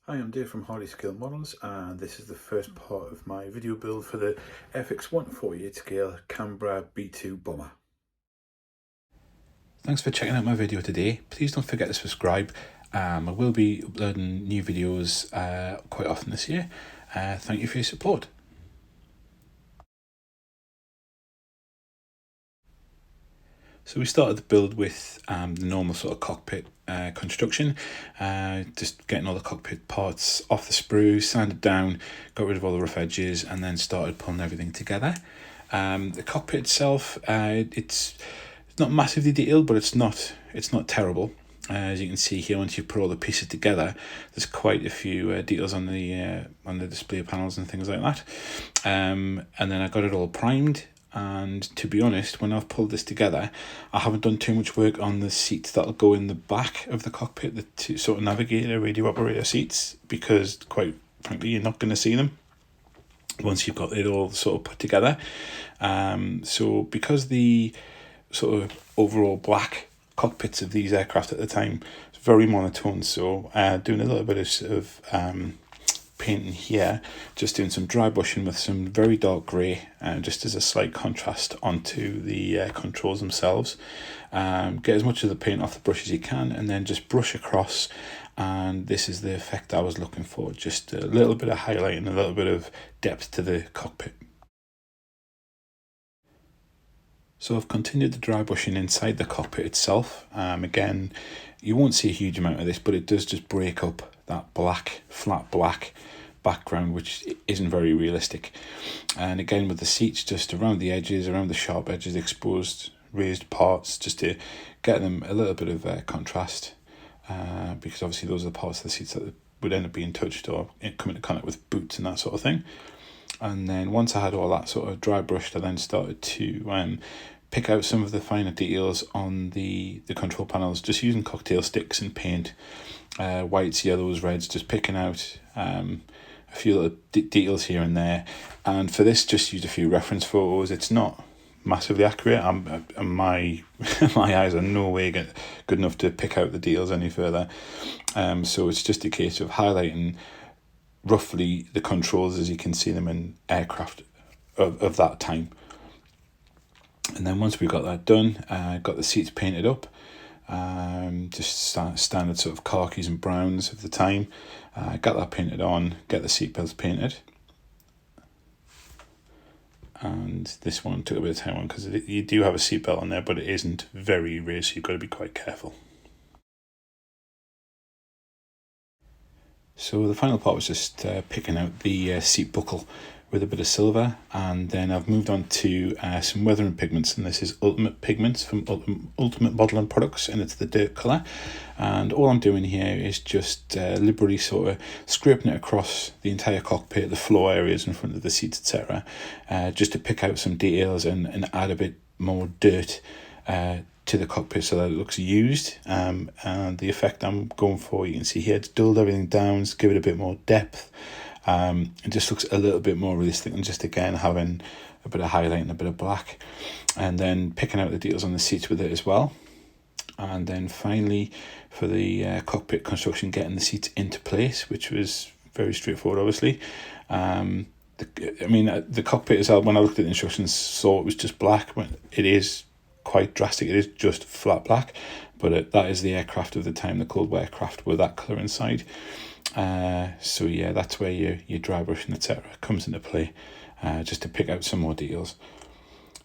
Hi, I'm Dave from Hardy Scale Models, and this is the first part of my video build for the Airfix 1/48 scale Canberra B2 bomber. Thanks for checking out my video today. Please don't forget to subscribe. I will be uploading new videos quite often this year. Thank you for your support. So we started the build with the normal sort of cockpit construction, just getting all the cockpit parts off the sprue, sanded down, got rid of all the rough edges, and then started pulling everything together. The cockpit itself, it's not massively detailed, but it's not terrible. As you can see here, once you put all the pieces together, there's quite a few details on the display panels and things like that. And then I got it all primed. And to be honest, when I've pulled this together, I haven't done too much work on the seats that'll go in the back of the cockpit, the two sort of navigator, radio operator seats, because quite frankly, you're not going to see them once you've got it all sort of put together. So because the sort of overall black cockpits of these aircraft at the time is very monotone, so doing a little bit of painting here, just doing some dry brushing with some very dark grey, just as a slight contrast onto the controls themselves. Get as much of the paint off the brush as you can, and then just brush across, and this is the effect I was looking for, just a little bit of highlight and a little bit of depth to the cockpit. So I've continued the dry brushing inside the cockpit itself. Again, you won't see a huge amount of this, but it does just break up that black, flat black background, which isn't very realistic. And again, with the seats just around the edges, around the sharp edges, exposed raised parts, just to get them a little bit of contrast, because obviously those are the parts of the seats that would end up being touched or come into contact with boots and that sort of thing. And then once I had all that sort of dry brushed, I then started to pick out some of the finer details on the control panels, just using cocktail sticks and paint, whites, yellows, reds, just picking out a few little details here and there. And for this, just used a few reference photos. It's not massively accurate. My eyes are no way good enough to pick out the details any further. So it's just a case of highlighting roughly the controls as you can see them in aircraft of that time. And then once we got that done, got the seats painted up, just standard sort of khakis and browns of the time. Got that painted on, get the seat belts painted. And this one took a bit of time on because you do have a seat belt on there, but it isn't very raised, so you've got to be quite careful. So the final part was just picking out the seat buckle with a bit of silver, and then I've moved on to some weathering pigments, and this is Ultimate Pigments from Ultimate Modelling Products, and it's the dirt colour. And all I'm doing here is just liberally sort of scraping it across the entire cockpit, the floor areas in front of the seats, etc., just to pick out some details and add a bit more dirt to the cockpit so that it looks used. And the effect I'm going for, you can see here, it's dulled everything down, just give it a bit more depth. It just looks a little bit more realistic than just, again, having a bit of highlight and a bit of black. And then picking out the details on the seats with it as well. And then finally, for the cockpit construction, getting the seats into place, which was very straightforward, obviously. The cockpit as well, when I looked at the instructions, saw it was just black. It is quite drastic. It is just flat black, but that is the aircraft of the time, the Cold War aircraft, with that colour inside. So yeah, that's where your dry brushing, etc., comes into play, just to pick out some more details.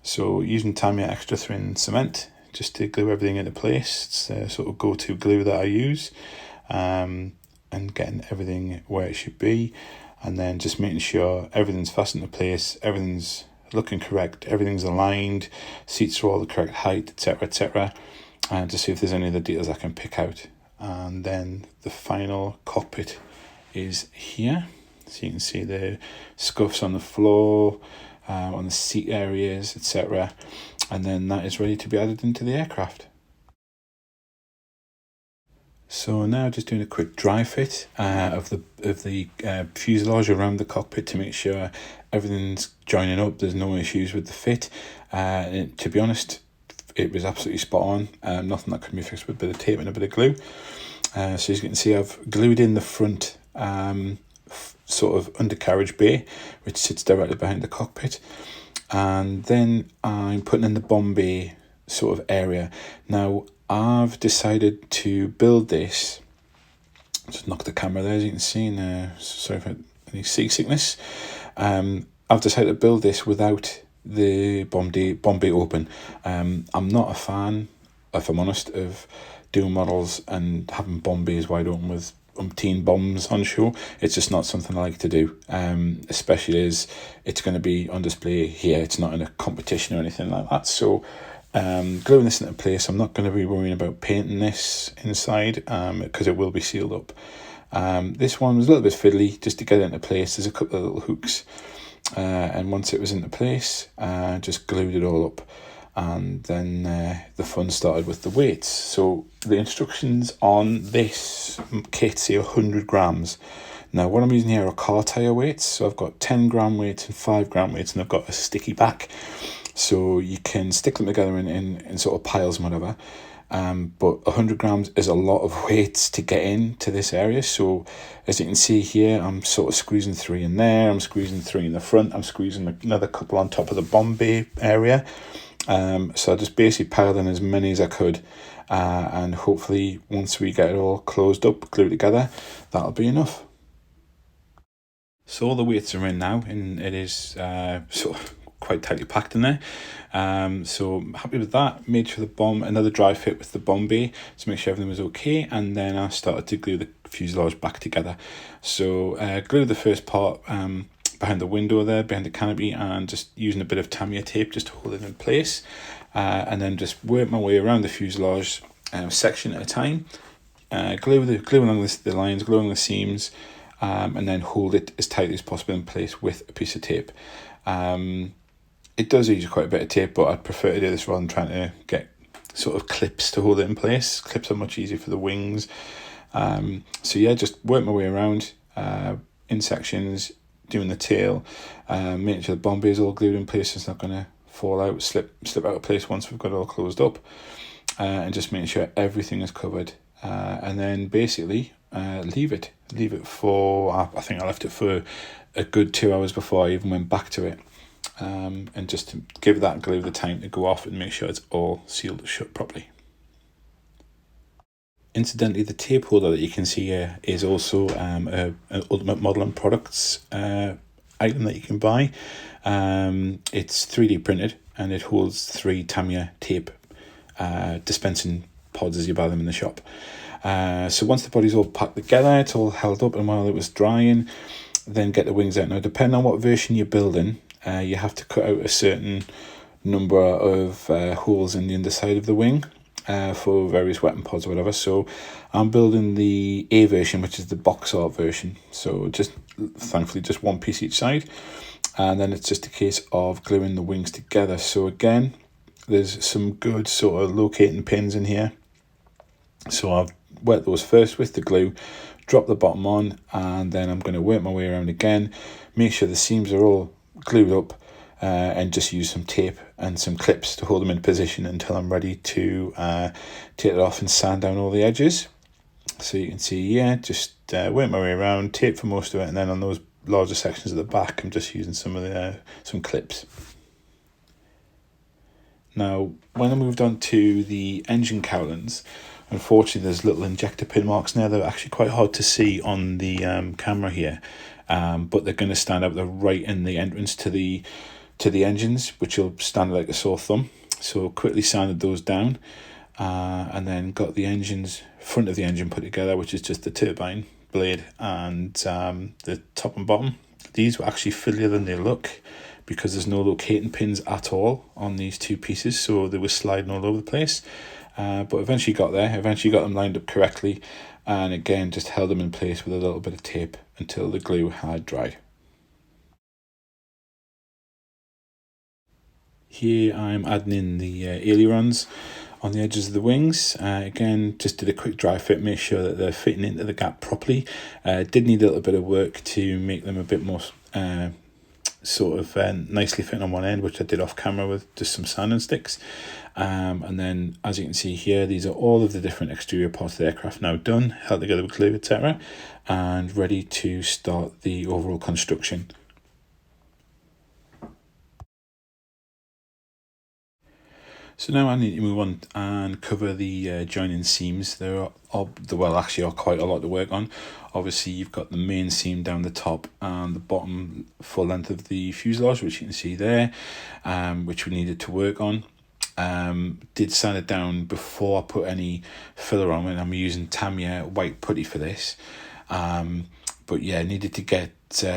So using Tamiya Extra Thin Cement just to glue everything into place. It's the sort of go-to glue that I use, and getting everything where it should be, and then just making sure everything's fastened into place, everything's looking correct, everything's aligned, seats are all the correct height, etc., and to see if there's any other details I can pick out. And then the final cockpit is here, so you can see the scuffs on the floor, on the seat areas, etc., and then that is ready to be added into the aircraft. So now just doing a quick dry fit of the fuselage around the cockpit to make sure everything's joining up, there's no issues with the fit. To be honest, it was absolutely spot on. Nothing that could be fixed with a bit of tape and a bit of glue. So as you can see, I've glued in the front sort of undercarriage bay, which sits directly behind the cockpit. And then I'm putting in the bomb bay sort of area. Now, I've decided to build this. Just knock the camera there, as you can see. Sorry for any seasickness. I've decided to build this without the bomb bay open. I'm not a fan, if I'm honest, of doing models and having bomb bays wide open with umpteen bombs on show. It's just not something I like to do, especially as it's going to be on display here. It's not in a competition or anything like that. So gluing this into place, I'm not going to be worrying about painting this inside because it will be sealed up. This one was a little bit fiddly just to get it into place. There's a couple of little hooks, and once it was into place, just glued it all up. And then the fun started with the weights. So the instructions on this kit say 100 grams. Now what I'm using here are car tyre weights. So I've got 10 gram weights and 5 gram weights, and I've got a sticky back. So you can stick them together in sort of piles and whatever. But 100 grams is a lot of weights to get into this area. So as you can see here, I'm sort of squeezing 3 in there. I'm squeezing 3 in the front. I'm squeezing another couple on top of the bomb bay area. So I just basically piled in as many as I could, and hopefully once we get it all closed up, glued together, that'll be enough. So all the weights are in now, and it is sort of quite tightly packed in there. So I'm happy with that. Made sure another dry fit with the bomb bay to make sure everything was okay, and then I started to glue the fuselage back together. So glued the first part behind the window there, behind the canopy, and just using a bit of Tamiya tape just to hold it in place, and then just work my way around the fuselage section at a time, glue along the lines, glue along the seams, and then hold it as tightly as possible in place with a piece of tape. It does use quite a bit of tape, but I'd prefer to do this rather than trying to get sort of clips to hold it in place. Clips are much easier for the wings. So yeah, just work my way around in sections, doing the tail, making sure the bomb bay is all glued in place. It's not going to fall out, slip out of place once we've got it all closed up, and just making sure everything is covered, and then basically leave it for, I think I left it for a good 2 hours before I even went back to it, and just to give that glue the time to go off and make sure it's all sealed shut properly. Incidentally, the tape holder that you can see here is also an Ultimate Modelling Products item that you can buy. It's 3D printed, and it holds 3 Tamiya tape dispensing pods as you buy them in the shop. So once the body's all packed together, it's all held up, and while it was drying, then get the wings out. Now, depending on what version you're building, you have to cut out a certain number of holes in the underside of the wing for various weapon pods or whatever. So I'm building the A version, which is the box art version. So just thankfully just one piece each side, and then it's just a case of gluing the wings together. So again, there's some good sort of locating pins in here. So I've wet those first with the glue, drop the bottom on, and then I'm going to work my way around again, make sure the seams are all glued up, and just use some tape and some clips to hold them in position until I'm ready to take it off and sand down all the edges. So you can see, yeah, just work my way around, tape for most of it, and then on those larger sections at the back, I'm just using some clips. Now, when I moved on to the engine cowlings, unfortunately there's little injector pin marks now. They're actually quite hard to see on the camera here, but they're going to stand out. They're right in the entrance to the engines, which will stand like a sore thumb. So quickly sanded those down, and then got the front of the engine put together, which is just the turbine blade and the top and bottom. These were actually fiddlier than they look, because there's no locating pins at all on these two pieces, so they were sliding all over the place. But eventually got there, eventually got them lined up correctly, and again just held them in place with a little bit of tape until the glue had dried. Here I'm adding in the ailerons on the edges of the wings. Again, just did a quick dry fit, make sure that they're fitting into the gap properly. Did need a little bit of work to make them a bit more sort of nicely fitting on one end, which I did off camera with just some sanding sticks. And then, as you can see here, these are all of the different exterior parts of the aircraft now done, held together with glue, etc., and ready to start the overall construction. So now I need to move on and cover the joining seams. There are quite a lot to work on. Obviously, you've got the main seam down the top and the bottom full length of the fuselage, which you can see there, which we needed to work on. Did sand it down before I put any filler on it. I'm using Tamiya white putty for this. But yeah, needed to get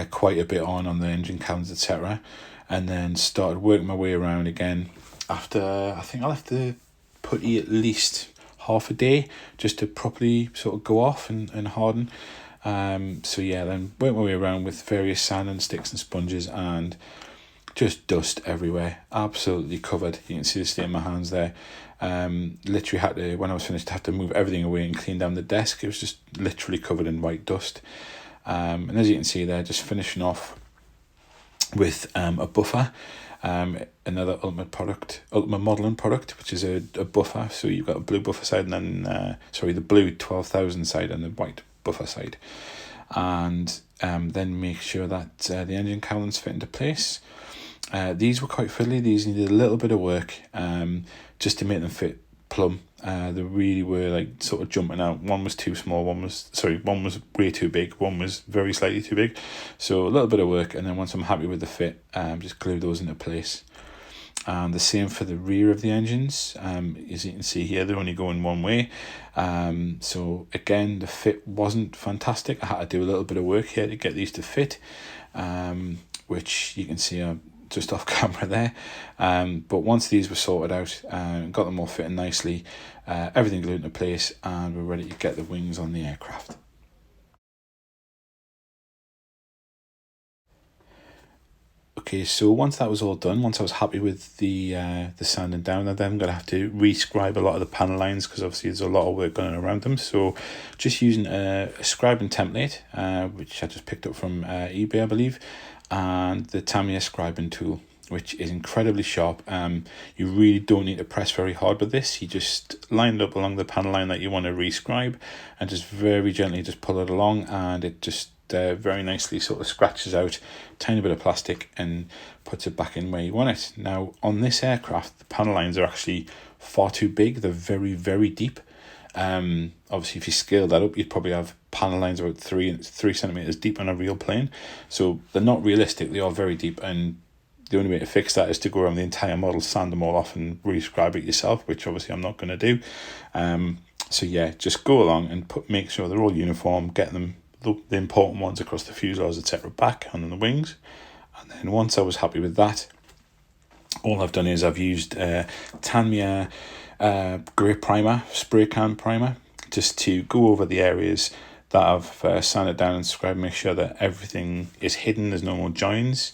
quite a bit on the engine cowlings, etc. And then started working my way around again. After, I think I left the putty at least half a day just to properly sort of go off and harden. So yeah, then worked my way around with various sanding sticks and sponges, and just dust everywhere, absolutely covered. You can see the state of my hands there. Literally had to, when I was finished, have to move everything away and clean down the desk. It was just literally covered in white dust. And as you can see there, just finishing off with a buffer. Another Ultimate modelling product, which is a buffer. So you've got a blue buffer side, and then the blue 12,000 side and the white buffer side, and then make sure that the engine cowlings fit into place. These were quite fiddly. These needed a little bit of work just to make them fit plumb. They really were like sort of jumping out. One was too small, one was way too big, one was very slightly too big. So a little bit of work, and then once I'm happy with the fit, just glue those into place. And the same for the rear of the engines. As you can see here, they're only going one way. So again, the fit wasn't fantastic. I had to do a little bit of work here to get these to fit, which you can see just off camera there. But once these were sorted out, got them all fitting nicely, everything glued into place, and we're ready to get the wings on the aircraft. Okay, so once that was all done, once I was happy with the sanding down, I'm then going to have to rescribe a lot of the panel lines, because obviously there's a lot of work going on around them. So just using a scribing template, which I just picked up from eBay, I believe, and the Tamiya scribing tool, which is incredibly sharp. You really don't need to press very hard with this. You just line it up along the panel line that you want to rescribe, and just very gently just pull it along, and it just very nicely sort of scratches out a tiny bit of plastic and puts it back in where you want it. Now on this aircraft, the panel lines are actually far too big. They're very, very deep. Obviously if you scale that up, you'd probably have panel lines about 3 centimeters deep on a real plane. So they're not realistic, they are very deep, and the only way to fix that is to go around the entire model, sand them all off and rescribe it yourself, which obviously I'm not going to do. So yeah, just go along and make sure they're all uniform, get them the important ones across the fuselage, etc., back and on the wings. And then once I was happy with that, all I've done is I've used Tamiya grey primer, spray can primer, just to go over the areas that I've sanded down and scribed, make sure that everything is hidden, there's no more joins.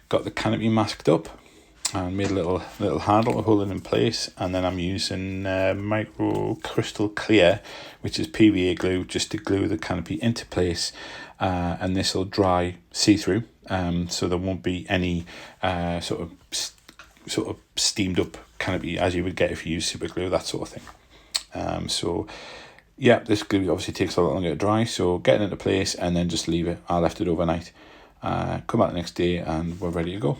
Got the canopy masked up and made a little handle to hold it in place, and then I'm using micro crystal clear, which is PVA glue, just to glue the canopy into place, and this will dry see-through, so there won't be any sort of steamed up canopy as you would get if you use super glue, that sort of thing. So yeah, this glue obviously takes a lot longer to dry, so get it into place and then just leave it. I left it overnight. Come out the next day and we're ready to go.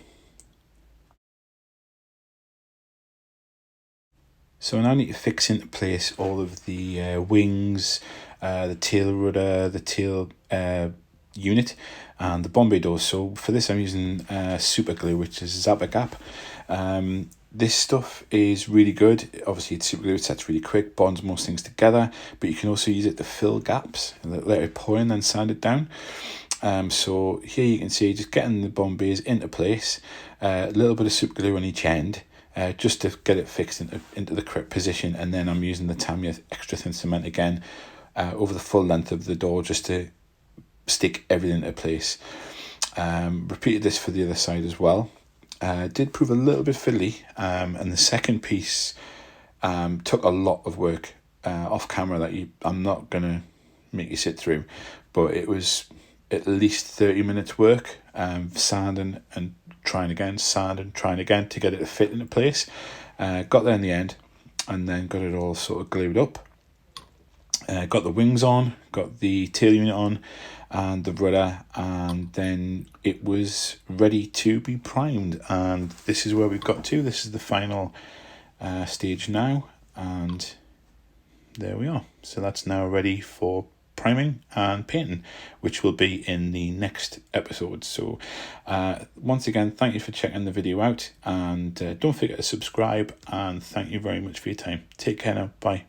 So now I need to fix into place all of the wings, the tail rudder, the tail unit, and the bomb bay doors. So for this I'm using super glue, which is Zappa Gap. This stuff is really good. Obviously it's super glue, it sets really quick, bonds most things together, but you can also use it to fill gaps, let it pour in, then sand it down. So here you can see just getting the bomb bays into place, a little bit of super glue on each end, just to get it fixed into the correct position, and then I'm using the Tamiya extra thin cement again over the full length of the door, just to stick everything into place. Repeated this for the other side as well. Did prove a little bit fiddly, and the second piece took a lot of work off camera that I'm not gonna make you sit through, but it was at least 30 minutes work, sanding and trying again, to get it to fit into place. Got there in the end, and then got it all sort of glued up. Got the wings on, got the tail unit on, and the rudder, and then it was ready to be primed. And this is where we've got to. This is the final stage now, and there we are. So that's now ready for priming and painting, which will be in the next episode. So once again, thank you for checking the video out, and don't forget to subscribe, and thank you very much for your time. Take care now. Bye.